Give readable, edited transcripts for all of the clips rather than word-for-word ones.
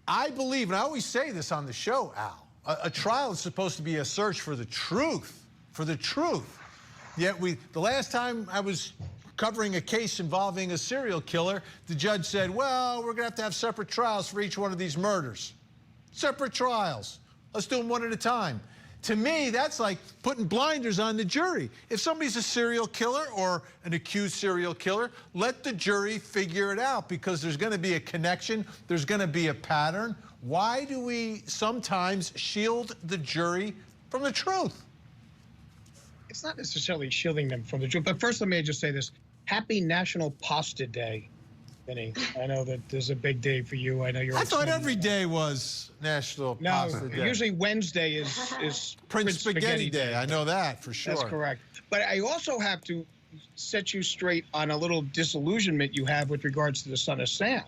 I believe, and I always say this on the show, Al, a trial is supposed to be a search for the truth, Yet the last time I was covering a case involving a serial killer, the judge said, well, we're going to have separate trials for each one of these murders. Separate trials. Let's do them one at a time. To me, that's like putting blinders on the jury. If somebody's a serial killer or an accused serial killer, let the jury figure it out, because there's going to be a connection, there's going to be a pattern. Why do we sometimes shield the jury from the truth? It's not necessarily shielding them from the truth, but first let me just say this. Happy National Pasta Day, Vinny. I know that there's a big day for you. I know you're. I thought every day was National Pasta Day. Usually Wednesday is Prince Spaghetti Day. I know that for sure. That's correct. But I also have to set you straight on a little disillusionment you have with regards to the son of Sam.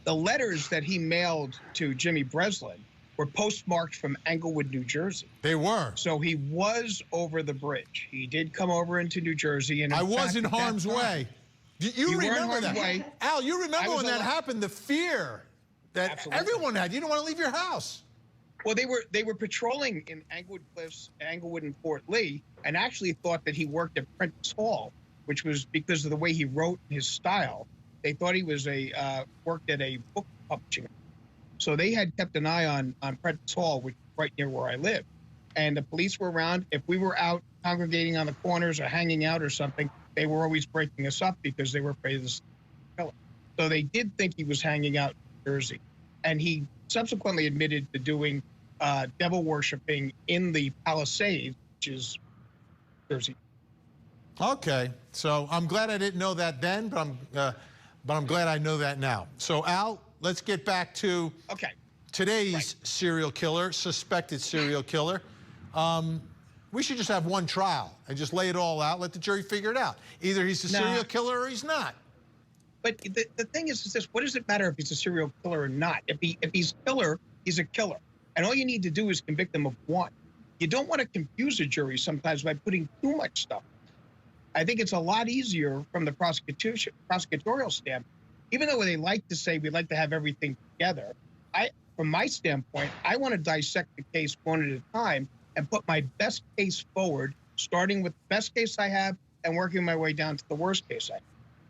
The letters that he mailed to Jimmy Breslin were postmarked from Englewood, New Jersey. They were. So he was over the bridge. He did come over into New Jersey. And I was in harm's way. You remember that? Way. Al, you remember when that happened, the fear that Absolutely. Everyone had. You didn't want to leave your house. Well, they were patrolling in Englewood Cliffs, Englewood and Fort Lee, and actually thought that he worked at Prentice Hall, which was because of the way he wrote, his style. They thought he was worked at a book publishing. So they had kept an eye on Prentice Hall, which is right near where I live. And the police were around. If we were out congregating on the corners or hanging out or something, they were always breaking us up because they were afraid of this killer. So they did think he was hanging out in Jersey. And he subsequently admitted to doing devil worshiping in the Palisades, which is Jersey. Okay, so I'm glad I didn't know that then, but I'm glad I know that now. So Al, let's get back to today's serial killer, suspected serial killer. We should just have one trial and just lay it all out, let the jury figure it out. Either he's a serial killer or he's not. But the thing is this, what does it matter if he's a serial killer or not? If he's a killer, he's a killer. And all you need to do is convict him of one. You don't want to confuse a jury sometimes by putting too much stuff. I think it's a lot easier from the prosecutorial standpoint. Even though they like to say we like to have everything together, from my standpoint, I want to dissect the case one at a time and put my best case forward, starting with the best case I have and working my way down to the worst case I have.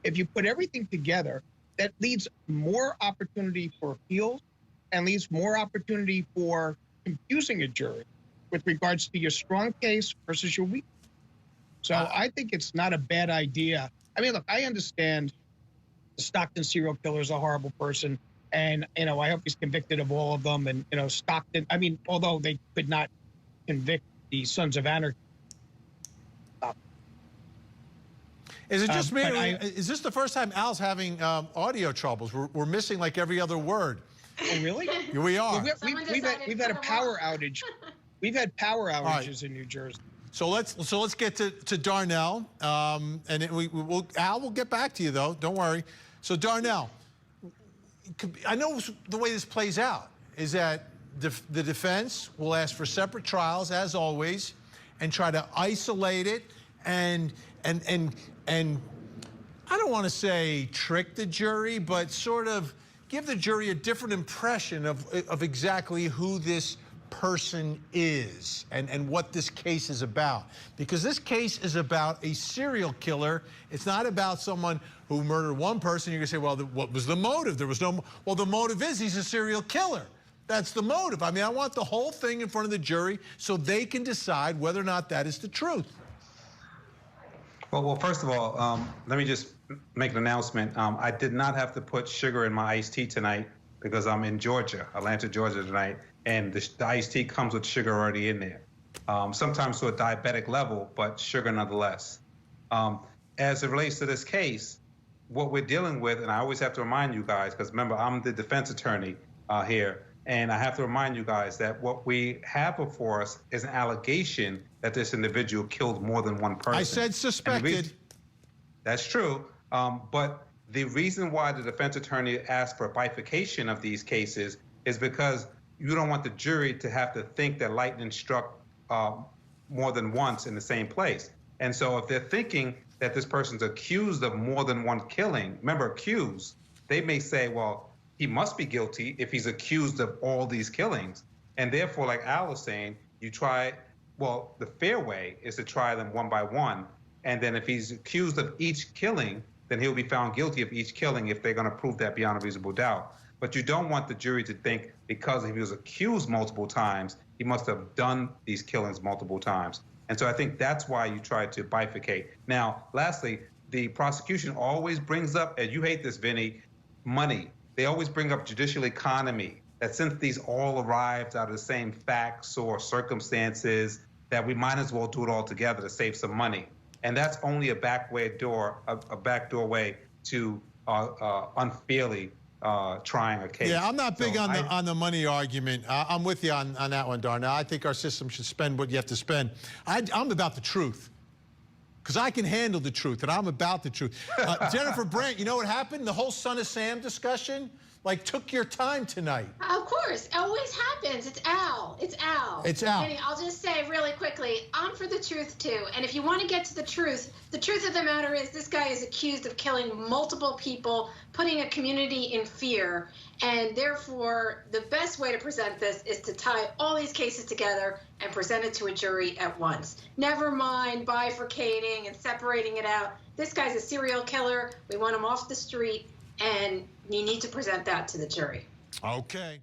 If you put everything together, that leaves more opportunity for appeals and leaves more opportunity for confusing a jury with regards to your strong case versus your weak. So I think it's not a bad idea. I mean, look, I understand the Stockton serial killer is a horrible person, and I hope he's convicted of all of them. And Stockton, I mean, although they could not convict the Sons of Anarchy. Is it just me? Is this the first time Al's having audio troubles? We're missing like every other word. Oh, really? We are. We've had a power outage. We've had power outages in New Jersey. So let's get to Darnell, and Al will get back to you though. Don't worry. So Darnell, I know the way this plays out is that the defense will ask for separate trials as always, and try to isolate it and I don't want to say trick the jury, but sort of give the jury a different impression of exactly who this person is and what this case is about. Because this case is about a serial killer. It's not about someone who murdered one person. You're going to say, well, what was the motive? There was no, well, the motive is he's a serial killer. That's the motive. I mean, I want the whole thing in front of the jury so they can decide whether or not that is the truth. Well, first of all, let me just make an announcement. I did not have to put sugar in my iced tea tonight because I'm in Georgia, Atlanta, Georgia tonight, and the iced tea comes with sugar already in there. Sometimes to a diabetic level, but sugar nonetheless. As it relates to this case, what we're dealing with, and I always have to remind you guys, because remember, I'm the defense attorney here, and I have to remind you guys that what we have before us is an allegation that this individual killed more than one person. I said suspected. That's true, but the reason why the defense attorney asked for a bifurcation of these cases is because you don't want the jury to have to think that lightning struck more than once in the same place. And so if they're thinking that this person's accused of more than one killing, remember accused, they may say, well, he must be guilty if he's accused of all these killings. And therefore, like Al was saying, you try, well, the fair way is to try them one by one. And then if he's accused of each killing, then he'll be found guilty of each killing if they're going to prove that beyond a reasonable doubt. But you don't want the jury to think because he was accused multiple times, he must have done these killings multiple times. And so I think that's why you try to bifurcate. Now, lastly, the prosecution always brings up, and you hate this, Vinnie, money. They always bring up judicial economy, that since these all arrived out of the same facts or circumstances, that we might as well do it all together to save some money. And that's only a backdoor way to unfairly trying a case. Yeah, I'm not big on the money argument. I'm with you on that one, Darnell. I think our system should spend what you have to spend. I'm about the truth, because I can handle the truth, and I'm about the truth. Jennifer Brandt, you know what happened? The whole Son of Sam discussion, like, took your time tonight. Of course, it always happens. It's Al. It's Al. It's Al. Vinnie, I'll just say really quickly, I'm for the truth too. And if you want to get to the truth of the matter is this guy is accused of killing multiple people, putting a community in fear. And therefore, the best way to present this is to tie all these cases together and present it to a jury at once. Never mind bifurcating and separating it out. This guy's a serial killer. We want him off the street, and you need to present that to the jury. Okay.